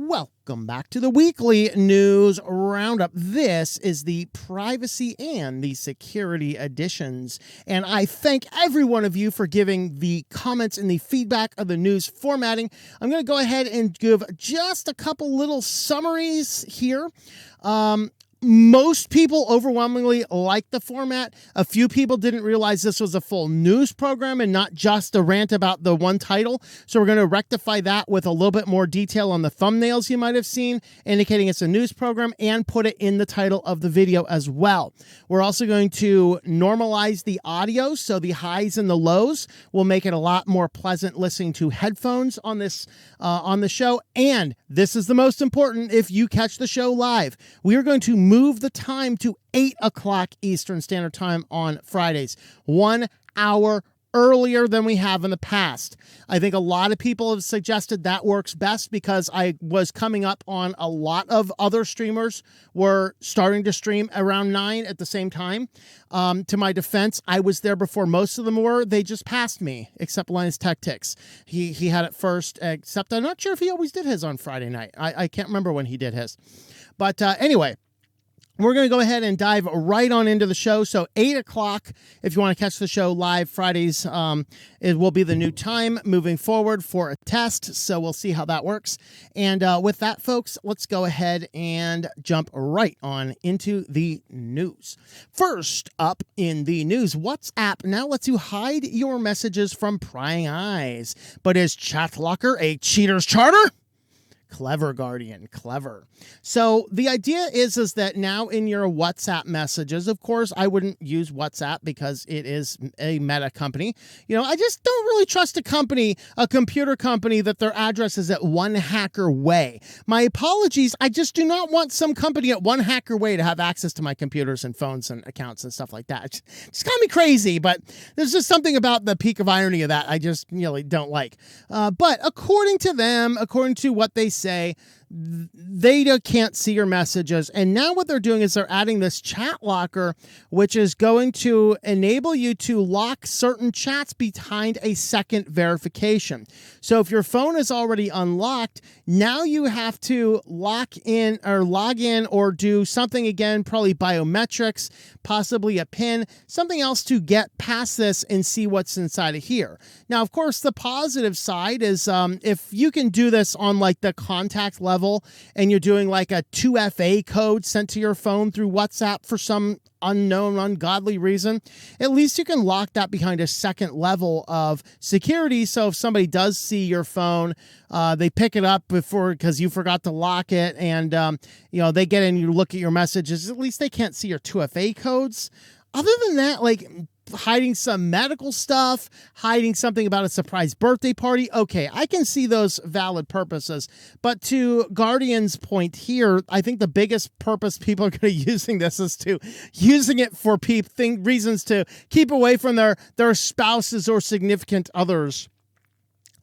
Welcome back to the weekly news roundup. This is the privacy and the security editions. And I thank every one of you for giving the comments and the feedback of the news formatting. I'm going to go ahead and give just a couple little summaries here. Most people overwhelmingly like the format. A few people didn't realize this was a full news program and not just a rant about the one title. So we're going to rectify that with a little bit more detail on the thumbnails you might have seen, indicating it's a news program, and put it in the title of the video as well. We're also going to normalize the audio, so the highs and the lows will make it a lot more pleasant listening to headphones on this on the show. And this is the most important: if you catch the show live, we are going to move the time to 8 o'clock Eastern Standard Time on Fridays, 1 hour earlier than we have in the past. I think a lot of people have suggested that works best because I was coming up on a lot of other streamers were starting to stream around 9 at the same time. To my defense, I was there before most of them were. They just passed me, except Linus Tactics. He had it first, except I'm not sure if he always did his on Friday night. I can't remember when he did his. But anyway, we're going to go ahead and dive right on into the show. So 8 o'clock, if you want to catch the show live Fridays, it will be the new time moving forward for a test. So we'll see how that works. And with that, folks, let's go ahead and jump right on into the news. First up in the news, WhatsApp now lets you hide your messages from prying eyes. But is Chat Locker a cheater's charter? Clever, Guardian, clever. So the idea is that now in your WhatsApp messages, of course, I wouldn't use WhatsApp because it is a Meta company. You know, I just don't really trust a computer company, that their address is at One Hacker Way. My apologies. I just do not want some company at One Hacker Way to have access to my computers and phones and accounts and stuff like that. It's got me crazy, but there's just something about the peak of irony of that I just really don't like. But according to them, according to what they say, they can't see your messages. And now what they're doing is they're adding this chat locker, which is going to enable you to lock certain chats behind a second verification. So if your phone is already unlocked, now you have to lock in or log in or do something again, probably biometrics, possibly a PIN, something else to get past this and see what's inside of here. Now, of course, the positive side is if you can do this on like the contact level and you're doing like a 2FA code sent to your phone through WhatsApp for some unknown, ungodly reason, at least you can lock that behind a second level of security. So if somebody does see your phone, they pick it up because you forgot to lock it, and they get in, you look at your messages, at least they can't see your 2FA codes. Other than that, like hiding some medical stuff, hiding something about a surprise birthday party, okay, I can see those valid purposes. But to Guardian's point here, I think the biggest purpose people are going to be using this is to using it for reasons to keep away from their spouses or significant others.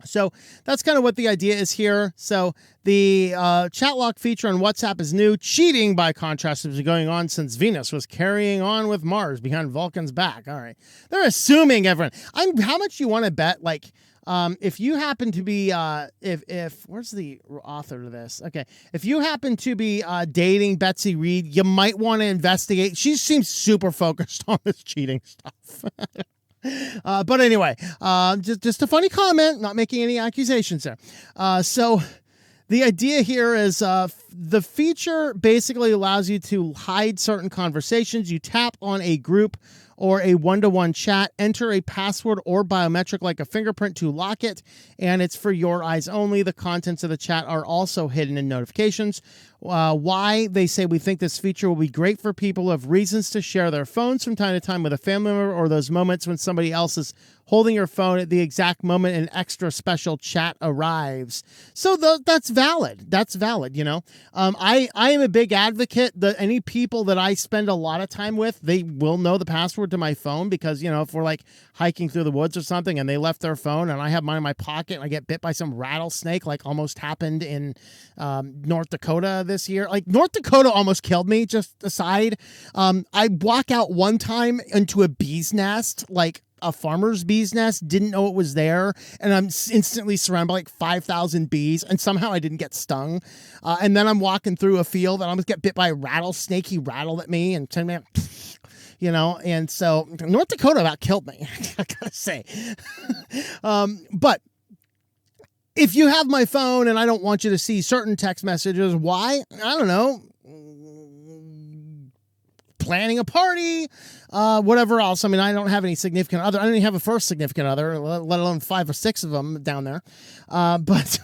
So that's kind of what the idea is here. So the chat lock feature on WhatsApp is new. Cheating, by contrast, has been going on since Venus was carrying on with Mars behind Vulcan's back. All right. They're assuming everyone. How much you want to bet, like, if you happen to be, where's the author of this? Okay. If you happen to be dating Betsy Reed, you might want to investigate. She seems super focused on this cheating stuff. But anyway, just a funny comment, not making any accusations there. So the idea here is the feature basically allows you to hide certain conversations. You tap on a group or a one-to-one chat, enter a password or biometric like a fingerprint to lock it, and it's for your eyes only. The contents of the chat are also hidden in notifications. Why? They say, we think this feature will be great for people who have reasons to share their phones from time to time with a family member, or those moments when somebody else is holding your phone at the exact moment an extra special chat arrives. So that's valid. That's valid, you know. I am a big advocate that any people that I spend a lot of time with, they will know the password to my phone, because, you know, if we're like hiking through the woods or something and they left their phone and I have mine in my pocket and I get bit by some rattlesnake, like almost happened in North Dakota this year. Like, North Dakota almost killed me, just aside. I walk out one time into a bee's nest, like a farmer's bee's nest, didn't know it was there, and I'm instantly surrounded by like 5,000 bees, and somehow I didn't get stung. And then I'm walking through a field and I almost get bit by a rattlesnake. He rattled at me and turned me out, and so North Dakota about killed me, I gotta say. But if you have my phone and I don't want you to see certain text messages, why? I don't know. Planning a party, whatever else. I mean, I don't have any significant other. I don't even have a first significant other, let alone 5 or 6 of them down there. But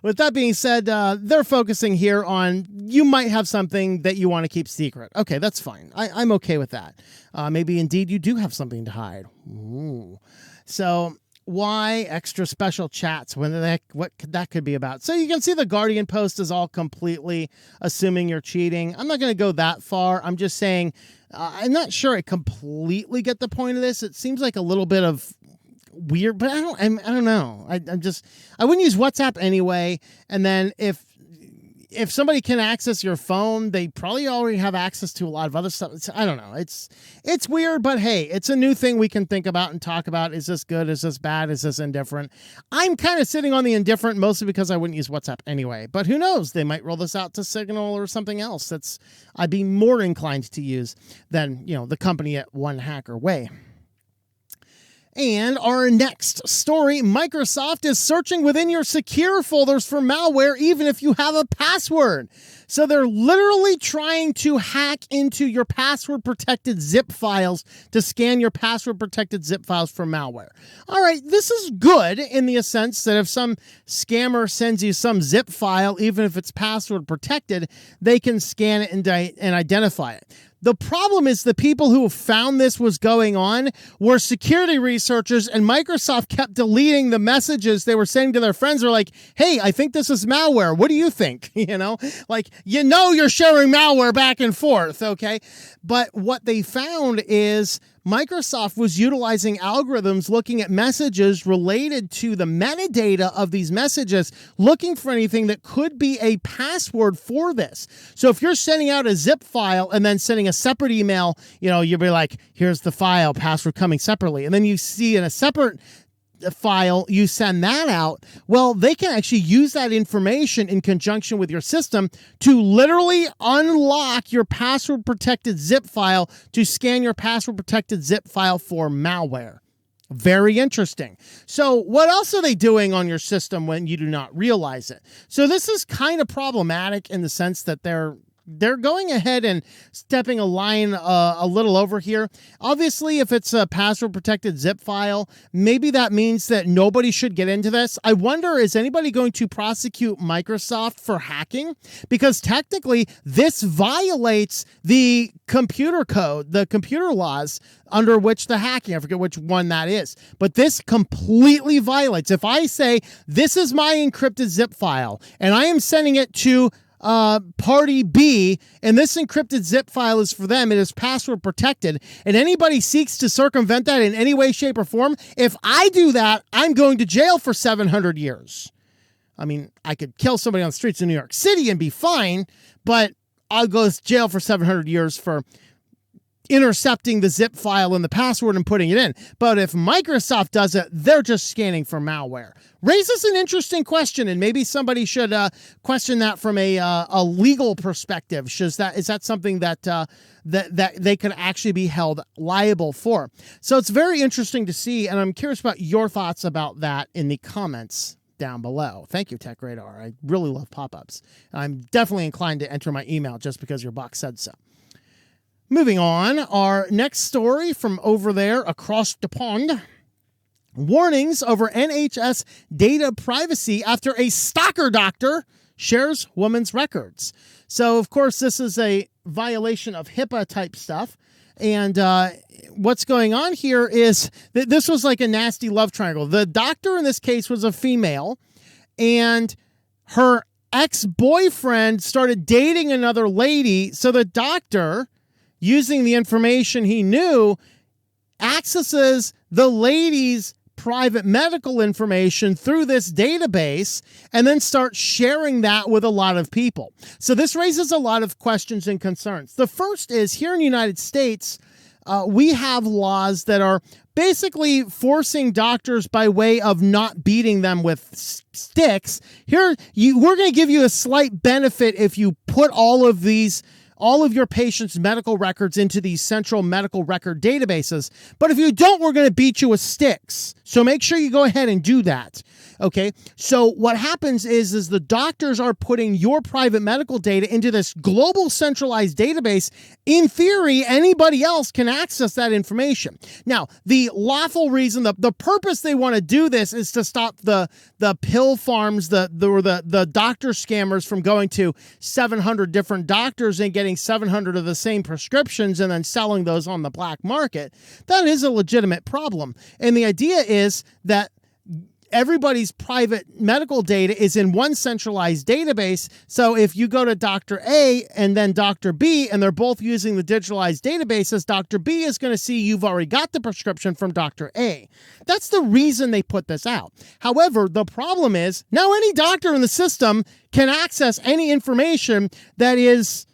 with that being said, they're focusing here on you might have something that you want to keep secret. Okay, that's fine. I'm okay with that. Maybe indeed you do have something to hide. Ooh. So why extra special chats? What that could be about? So you can see the Guardian post is all completely assuming you're cheating. I'm not going to go that far. I'm just saying I'm not sure I completely get the point of this. It seems like a little bit of weird, but I don't know. I wouldn't use WhatsApp anyway. And then if somebody can access your phone, they probably already have access to a lot of other stuff. I don't know. It's weird, but hey, it's a new thing we can think about and talk about. Is this good? Is this bad? Is this indifferent? I'm kind of sitting on the indifferent, mostly because I wouldn't use WhatsApp anyway. But who knows? They might roll this out to Signal or something else I'd be more inclined to use than, the company at One Hacker Way. And our next story, Microsoft is searching within your secure folders for malware, even if you have a password. So they're literally trying to hack into your password-protected zip files to scan your password-protected zip files for malware. All right, this is good in the sense that if some scammer sends you some zip file, even if it's password-protected, they can scan it and identify it. The problem is the people who found this was going on were security researchers, and Microsoft kept deleting the messages they were sending to their friends. They're like, hey, I think this is malware. What do you think? You're sharing malware back and forth, okay? But what they found is Microsoft was utilizing algorithms looking at messages related to the metadata of these messages, looking for anything that could be a password for this. So if you're sending out a zip file and then sending a separate email, you'll be like, here's the file, password coming separately. And then you see in a separate file, you send that out. Well, they can actually use that information in conjunction with your system to literally unlock your password protected zip file to scan your password protected zip file for malware. Very interesting. So what else are they doing on your system when you do not realize it? So this is kind of problematic in the sense that they're going ahead and stepping a line a little over here. Obviously, if it's a password-protected zip file, maybe that means that nobody should get into this. I wonder, is anybody going to prosecute Microsoft for hacking? Because technically, this violates the computer code, the computer laws under which the hacking, I forget which one that is, but this completely violates. If I say, this is my encrypted zip file, and I am sending it to party B, and this encrypted zip file is for them, it is password protected, and anybody seeks to circumvent that in any way, shape, or form, if I do that, I'm going to jail for 700 years. I mean, I could kill somebody on the streets of New York City and be fine, but I'll go to jail for 700 years for intercepting the zip file and the password and putting it in. But if Microsoft does it, they're just scanning for malware. Raises an interesting question, and maybe somebody should question that from a legal perspective. Is that something that they could actually be held liable for? So it's very interesting to see, and I'm curious about your thoughts about that in the comments down below. Thank you, Tech Radar. I really love pop-ups. I'm definitely inclined to enter my email just because your box said so. Moving on, our next story from over there across the pond. Warnings over NHS data privacy after a stalker doctor shares woman's records. So, of course, this is a violation of HIPAA type stuff. And what's going on here is that this was like a nasty love triangle. The doctor in this case was a female, and her ex-boyfriend started dating another lady. So the doctor, using the information he knew, accesses the lady's private medical information through this database and then starts sharing that with a lot of people. So this raises a lot of questions and concerns. The first is, here in the United States, we have laws that are basically forcing doctors by way of not beating them with sticks. We're going to give you a slight benefit if you put all of your patients' medical records into these central medical record databases. But if you don't, we're going to beat you with sticks. So make sure you go ahead and do that. Okay. So what happens is the doctors are putting your private medical data into this global centralized database. In theory, anybody else can access that information. Now, the lawful reason, the purpose they want to do this is to stop the pill farms, the doctor scammers from going to 700 different doctors and getting 700 of the same prescriptions and then selling those on the black market. That is a legitimate problem. And the idea is that everybody's private medical data is in one centralized database. So if you go to Dr. A and then Dr. B, and they're both using the digitalized databases, Dr. B is going to see you've already got the prescription from Dr. A. That's the reason they put this out. However, the problem is now any doctor in the system can access any information that is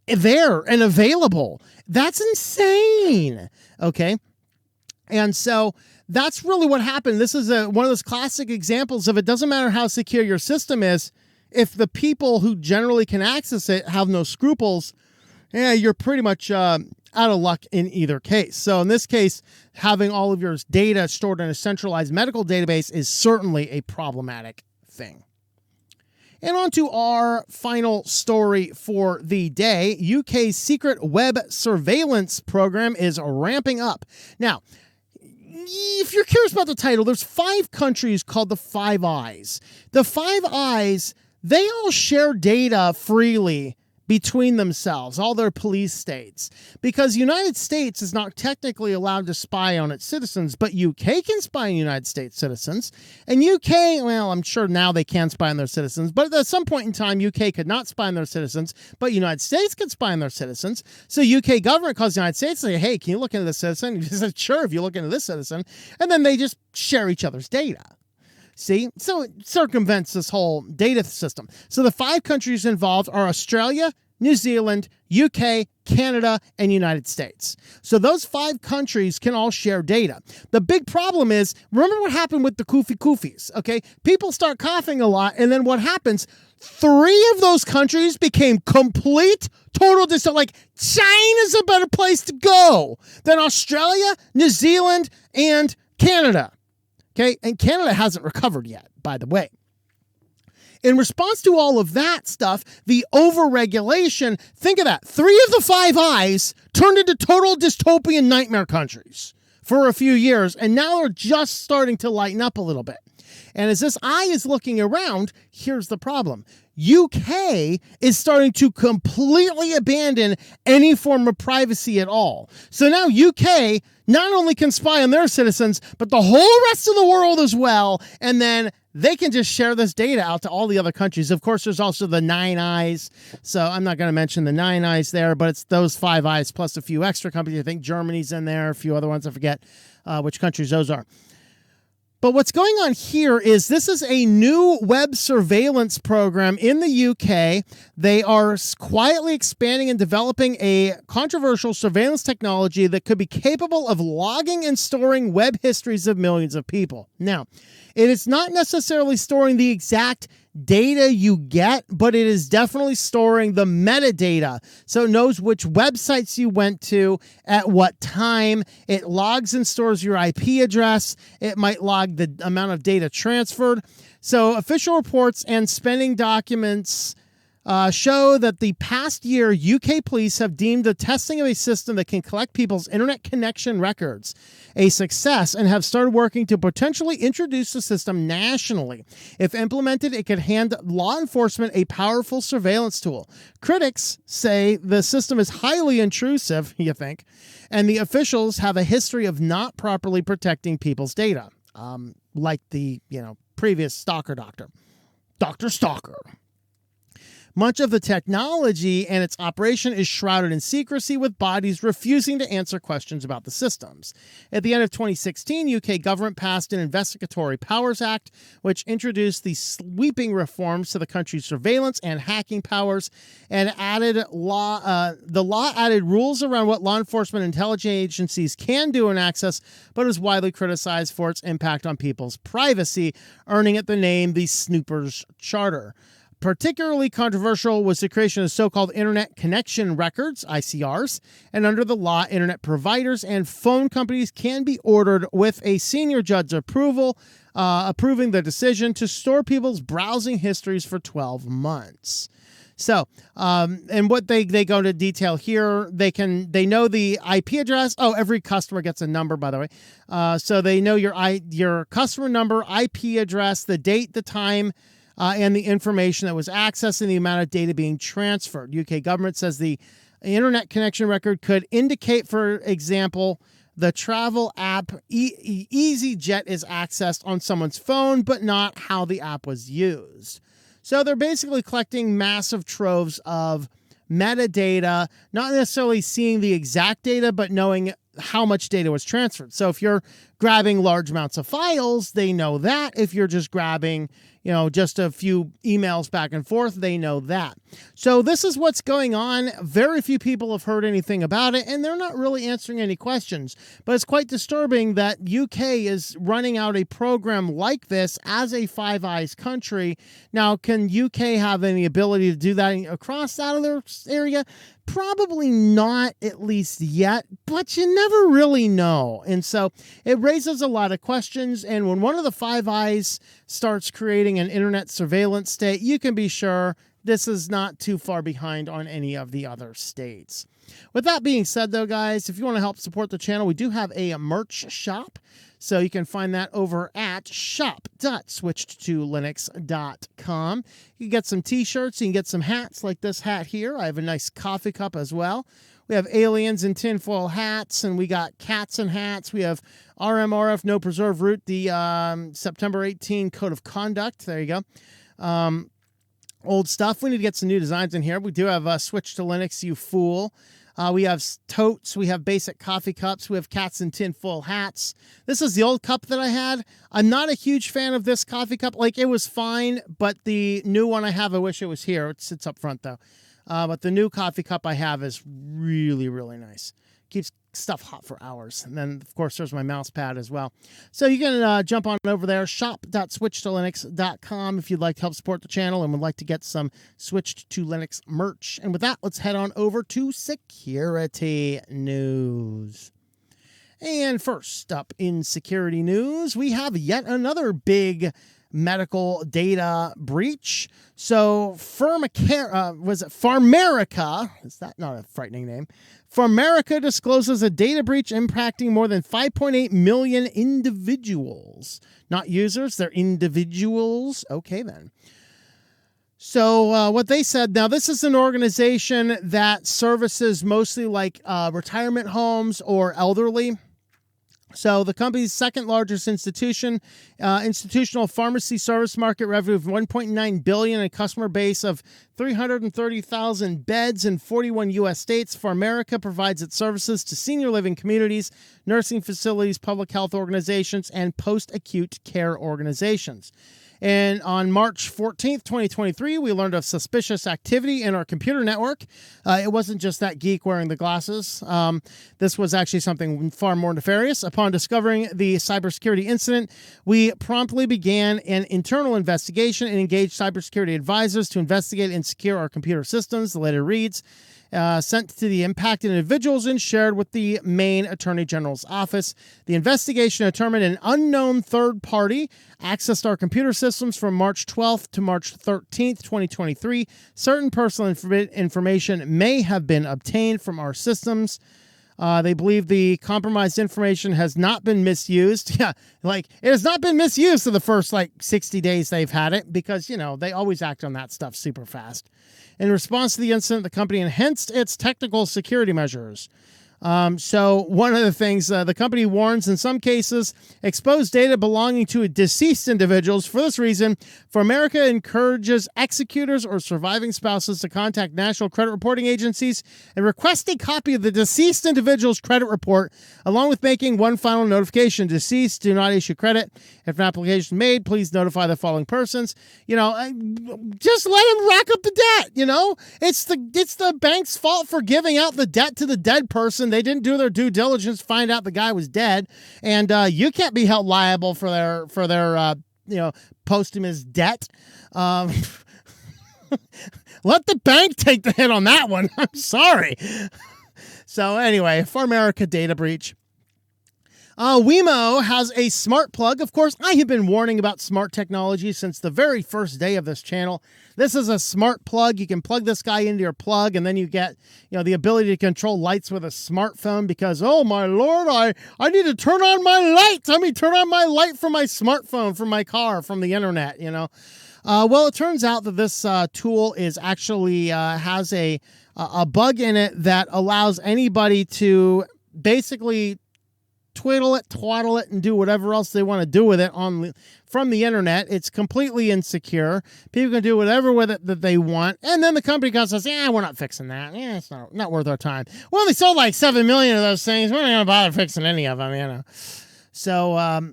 there and available. That's insane. Okay. And so that's really what happened. This is one of those classic examples of it doesn't matter how secure your system is. If the people who generally can access it have no scruples, you're pretty much out of luck in either case. So in this case, having all of your data stored in a centralized medical database is certainly a problematic thing. And on to our final story for the day. UK's secret web surveillance program is ramping up. Now, if you're curious about the title, there's 5 countries called the Five Eyes. The Five Eyes, they all share data freely between themselves, all their police states, because the United States is not technically allowed to spy on its citizens, but UK can spy on United States citizens. And UK, well, I'm sure now they can spy on their citizens, but at some point in time, UK could not spy on their citizens, but United States could spy on their citizens. So UK government calls the United States and say, hey, can you look into this citizen? You said, sure, if you look into this citizen. And then they just share each other's data. See? So it circumvents this whole data system. So the 5 countries involved are Australia, New Zealand, UK, Canada, and United States. So those 5 countries can all share data. The big problem is, remember what happened with the koofies, okay? People start coughing a lot, and then what happens? 3 of those countries became complete, total like China's a better place to go than Australia, New Zealand, and Canada. Okay, and Canada hasn't recovered yet, by the way. In response to all of that stuff, the overregulation, think of that. 3 of the 5 Eyes turned into total dystopian nightmare countries for a few years, and now they're just starting to lighten up a little bit. And as this eye is looking around, here's the problem. UK is starting to completely abandon any form of privacy at all. So now UK not only can spy on their citizens, but the whole rest of the world as well. And then they can just share this data out to all the other countries. Of course, there's also the 9 Eyes. So I'm not going to mention the 9 Eyes there, but it's those 5 Eyes plus a few extra companies. I think Germany's in there, a few other ones. I forget which countries those are. But what's going on here is this is a new web surveillance program in the UK. They are quietly expanding and developing a controversial surveillance technology that could be capable of logging and storing web histories of millions of people. Now, it is not necessarily storing the exact data you get, but it is definitely storing the metadata. So it knows which websites you went to, at what time. It logs and stores your IP address. It might log the amount of data transferred. So official reports and spending documents show that the past year, UK police have deemed the testing of a system that can collect people's internet connection records a success and have started working to potentially introduce the system nationally. If implemented, it could hand law enforcement a powerful surveillance tool. Critics say the system is highly intrusive, you think, and the officials have a history of not properly protecting people's data, like the previous Stalker doctor, Dr. Stalker. Much of the technology and its operation is shrouded in secrecy, with bodies refusing to answer questions about the systems. At the end of 2016, UK government passed an Investigatory Powers Act, which introduced the sweeping reforms to the country's surveillance and hacking powers, and the law added rules around what law enforcement and intelligence agencies can do and access, but is widely criticized for its impact on people's privacy, earning it the name the Snoopers Charter. Particularly controversial was the creation of so-called Internet Connection Records, ICRs, and under the law, Internet providers and phone companies can be ordered with a senior judge's approval, approving the decision to store people's browsing histories for 12 months. So, and what they go into detail here, they know the IP address. Oh, every customer gets a number, by the way. So they know your customer number, IP address, the date, the time, and the information that was accessed and the amount of data being transferred. UK government says the Internet Connection Record could indicate, for example, the travel app EasyJet is accessed on someone's phone, but not how the app was used. So they're basically collecting massive troves of metadata, not necessarily seeing the exact data, but knowing how much data was transferred. So if you're grabbing large amounts of files, they know that. If you're just grabbing, just a few emails back and forth, they know that. So this is what's going on. Very few people have heard anything about it, and they're not really answering any questions. But it's quite disturbing that UK is running out a program like this as a Five Eyes country. Now, can UK have any ability to do that across that other area? Probably not, at least yet, but you never really know. And so it raises a lot of questions. And when one of the Five Eyes starts creating an internet surveillance state, you can be sure this is not too far behind on any of the other states. With that being said, though, guys, if you want to help support the channel, we do have a merch shop. So you can find that over at shop.switchedtolinux.com. You can get some t-shirts, you can get some hats like this hat here. I have a nice coffee cup as well. We have aliens and tinfoil hats, and we got cats and hats. We have RMRF No Preserve Root, the September 18 Code of Conduct. There you go. Old stuff. We need to get some new designs in here. We do have Switch to Linux, you fool. We have totes, we have basic coffee cups, we have cats and tinfoil hats. This is the old cup that I had. I'm not a huge fan of this coffee cup. Like, it was fine, but the new one I have, I wish it was here. It sits up front, though. But the new coffee cup I have is really, really nice. Keeps stuff hot for hours. And then, of course, there's my mouse pad as well. So you can jump on over there, shop.switchedtolinux.com, if you'd like to help support the channel and would like to get some Switched to Linux merch. And with that, let's head on over to security news. And first up in security news, we have yet another big medical data breach. So Pharmerica, is that not a frightening name? Pharmerica discloses a data breach impacting more than 5.8 million individuals. Not users, they're individuals. Okay, then. So what they said, now this is an organization that services mostly like retirement homes or elderly. So the company's second largest institutional pharmacy service market revenue of $1.9 billion, and a customer base of 330,000 beds in 41 U.S. states. Pharmerica provides its services to senior living communities, nursing facilities, public health organizations, and post-acute care organizations. And on March 14th, 2023, we learned of suspicious activity in our computer network. It wasn't just that geek wearing the glasses. This was actually something far more nefarious. Upon discovering the cybersecurity incident, we promptly began an internal investigation and engaged cybersecurity advisors to investigate and secure our computer systems. The letter reads, sent to the impacted individuals and shared with the Maine Attorney General's office. The investigation determined an unknown third party accessed our computer systems from March 12th to March 13th, 2023. Certain personal information may have been obtained from our systems. They believe the compromised information has not been misused. Yeah, like, it has not been misused for the first, 60 days they've had it, because, they always act on that stuff super fast. In response to the incident, the company enhanced its technical security measures. So one of the things the company warns, in some cases, exposed data belonging to deceased individuals. For this reason, Pharmerica encourages executors or surviving spouses to contact national credit reporting agencies and request a copy of the deceased individual's credit report, along with making one final notification. Deceased, do not issue credit. If an application is made, please notify the following persons. Just let them rack up the debt. It's the bank's fault for giving out the debt to the dead person. They didn't do their due diligence, find out the guy was dead, and you can't be held liable for their posthumous debt. Let the bank take the hit on that one. I'm sorry. So anyway, Pharmerica data breach. Wemo has a smart plug. Of course, I have been warning about smart technology since the very first day of this channel. This is a smart plug. You can plug this guy into your plug, and then you get, the ability to control lights with a smartphone because, oh my Lord, I need to turn on my light. Let me turn on my light from my smartphone, from my car, from the internet, Well, it turns out that this tool is actually has a bug in it that allows anybody to basically twaddle it, and do whatever else they want to do with it from the internet. It's completely insecure. People can do whatever with it that they want. And then the company comes and says, we're not fixing that. It's not worth our time. Well, they sold like 7 million of those things. We're not going to bother fixing any of them, So,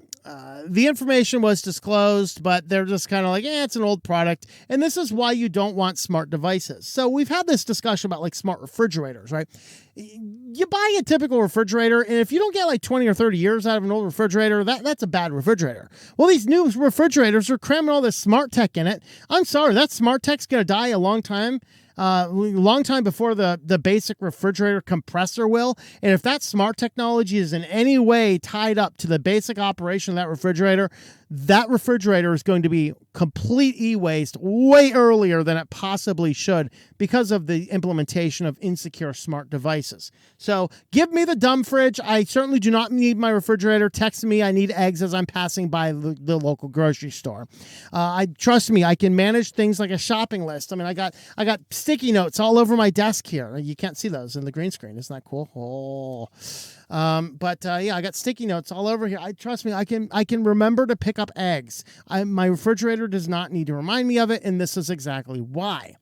the information was disclosed, but they're just kind of like, it's an old product. And this is why you don't want smart devices. So we've had this discussion about like smart refrigerators, right? You buy a typical refrigerator, and if you don't get like 20 or 30 years out of an old refrigerator, that's a bad refrigerator. Well, these new refrigerators are cramming all this smart tech in it. I'm sorry, that smart tech's going to die a long time before the basic refrigerator compressor will. And if that smart technology is in any way tied up to the basic operation of that refrigerator is going to be complete e-waste way earlier than it possibly should because of the implementation of insecure smart devices. So give me the dumb fridge. I certainly do not need my refrigerator. Text me I need eggs as I'm passing by the local grocery store. Trust me, I can manage things like a shopping list. I mean, I got sticky notes all over my desk here. You can't see those in the green screen. Isn't that cool? I got sticky notes all over here. Trust me, I can remember to pick up eggs. My refrigerator does not need to remind me of it, and this is exactly why.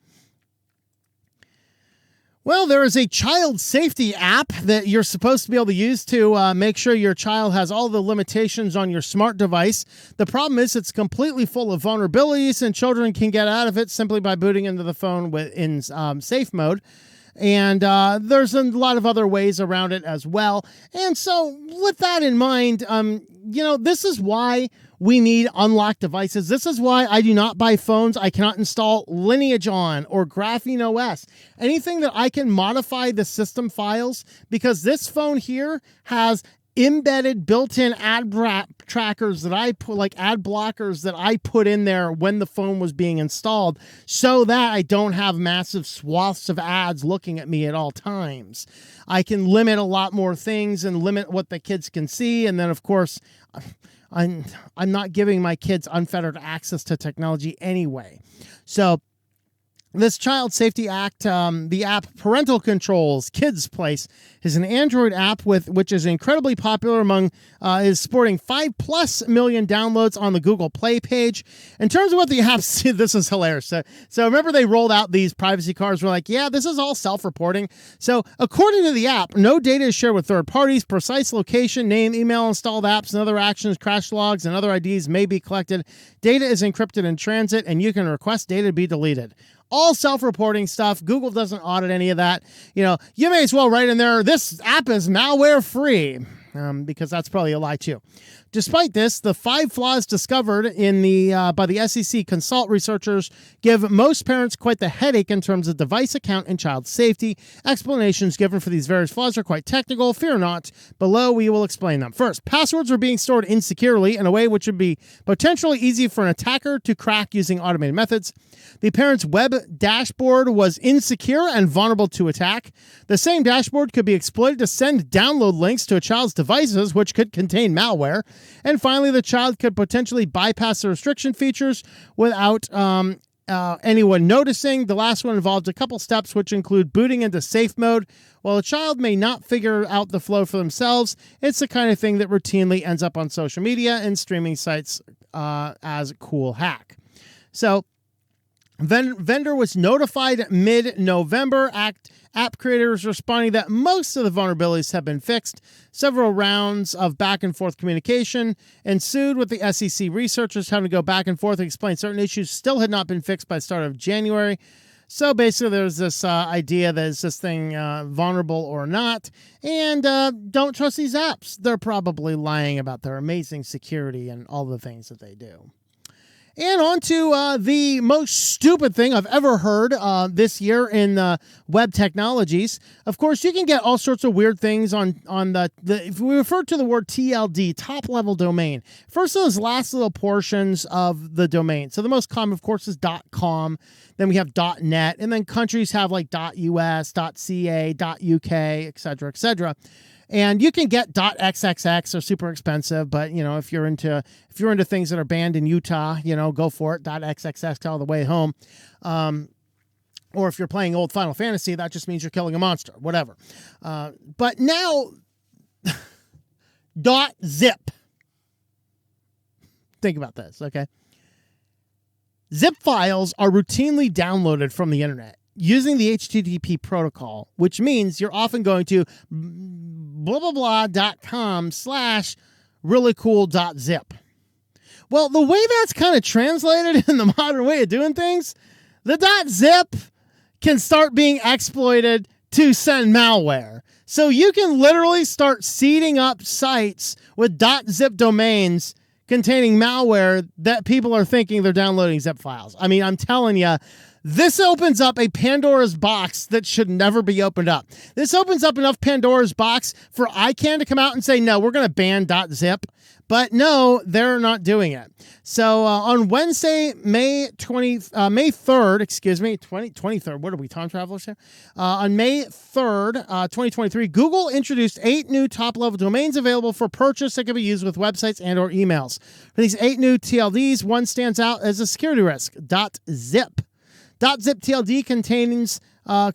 Well, there is a child safety app that you're supposed to be able to use to make sure your child has all the limitations on your smart device. The problem is it's completely full of vulnerabilities, and children can get out of it simply by booting into the phone in safe mode. And there's a lot of other ways around it as well. And so with that in mind, this is why we need unlocked devices. This is why I do not buy phones I cannot install Lineage on or Graphene OS. Anything that I can modify the system files, because this phone here has embedded built-in ad trackers that I put, like ad blockers that I put in there when the phone was being installed so that I don't have massive swaths of ads looking at me at all times. I can limit a lot more things and limit what the kids can see. And then, of course, I'm not giving my kids unfettered access to technology anyway. So this Child Safety Act, the app Parental Controls Kids Place, is an Android app which is incredibly popular is sporting 5+ million downloads on the Google Play page. In terms of what the app, this is hilarious. So remember they rolled out these privacy cards. We're like, this is all self-reporting. So according to the app, no data is shared with third parties. Precise location, name, email, installed apps, and other actions, crash logs, and other IDs may be collected. Data is encrypted in transit, and you can request data to be deleted. All self-reporting stuff. Google doesn't audit any of that. You may as well write in there, this app is malware free, because that's probably a lie too. Despite this, the 5 flaws discovered by the SEC consult researchers give most parents quite the headache in terms of device account and child safety. Explanations given for these various flaws are quite technical. Fear not. Below, we will explain them. First, passwords are being stored insecurely in a way which would be potentially easy for an attacker to crack using automated methods. The parent's web dashboard was insecure and vulnerable to attack. The same dashboard could be exploited to send download links to a child's devices, which could contain malware. And finally, the child could potentially bypass the restriction features without anyone noticing. The last one involved a couple steps, which include booting into safe mode. While a child may not figure out the flow for themselves, it's the kind of thing that routinely ends up on social media and streaming sites as a cool hack. So, vendor was notified mid-November. App creators responding that most of the vulnerabilities have been fixed. Several rounds of back and forth communication ensued, with the SEC researchers having to go back and forth and explain certain issues still had not been fixed by the start of January. So basically there's this idea that is this thing vulnerable or not, and don't trust these apps. They're probably lying about their amazing security and all the things that they do. And on to the most stupid thing I've ever heard this year in web technologies. Of course, you can get all sorts of weird things on the if we refer to the word TLD, top level domain. First, those last little portions of the domain. So the most common, of course, is .com. Then we have .net, and then countries have like .us, .ca, .uk, etc., etc. And you can get .xxx, are super expensive, but you know, if you're into things that are banned in Utah, you know, go for it. .xxx all the way home. Or if you're playing old Final Fantasy, that just means you're killing a monster, whatever. But now .zip. Think about this, okay? Zip files are routinely downloaded from the internet using the HTTP protocol, which means you're often going to blah-blah-blah.com/reallycool.zip. Well, the way that's kind of translated in the modern way of doing things, the .zip can start being exploited to send malware. So you can literally start seeding up sites with .zip domains containing malware that people are thinking they're downloading zip files. I mean, I'm telling you, this opens up a Pandora's box that should never be opened up. This opens up enough Pandora's box for ICANN to come out and say, no, we're going to ban .zip. But no, they're not doing it. So on Wednesday, May 3rd, 23rd, what are we, time travelers here? On May 3rd, 2023, Google introduced 8 new top-level domains available for purchase that can be used with websites and or emails. For these 8 new TLDs, one stands out as a security risk, .zip. .zip TLD contains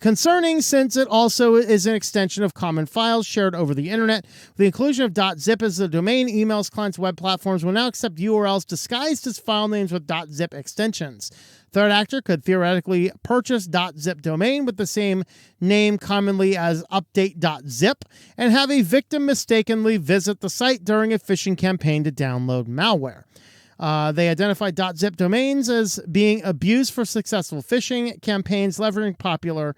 concerning, since it also is an extension of common files shared over the internet. With the inclusion of .zip as the domain, emails, clients, web platforms will now accept URLs disguised as file names with .zip extensions. Threat actor could theoretically purchase .zip domain with the same name commonly as update.zip and have a victim mistakenly visit the site during a phishing campaign to download malware. They identified .zip domains as being abused for successful phishing campaigns, leveraging popular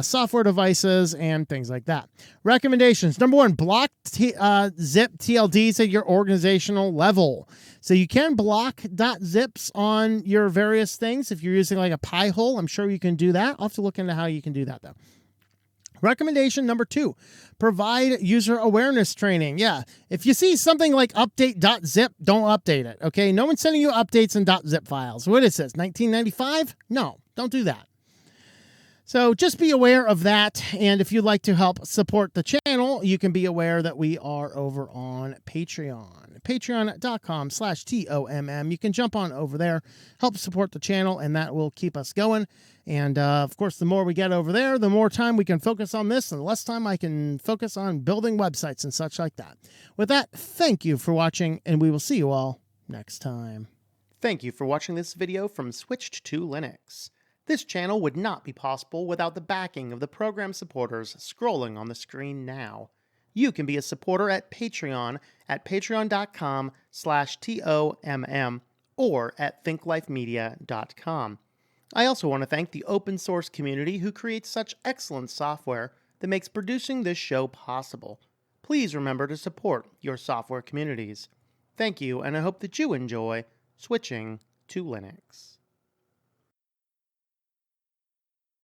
software devices and things like that. Recommendations. Number 1, block zip TLDs at your organizational level. So you can block .zips on your various things. If you're using like a Pi-hole, I'm sure you can do that. I'll have to look into how you can do that though. Recommendation number 2, provide user awareness training. Yeah, if you see something like update.zip, don't update it, okay? No one's sending you updates in .zip files. What is this, 1995? No, don't do that. So just be aware of that, and if you'd like to help support the channel, you can be aware that we are over on Patreon. Patreon.com/TOMM. You can jump on over there, help support the channel, and that will keep us going. And, of course, the more we get over there, the more time we can focus on this, and the less time I can focus on building websites and such like that. With that, thank you for watching, and we will see you all next time. Thank you for watching this video from Switched to Linux. This channel would not be possible without the backing of the program supporters scrolling on the screen now. You can be a supporter at Patreon at patreon.com/TOMM or at thinklifemedia.com. I also want to thank the open source community who creates such excellent software that makes producing this show possible. Please remember to support your software communities. Thank you, and I hope that you enjoy switching to Linux.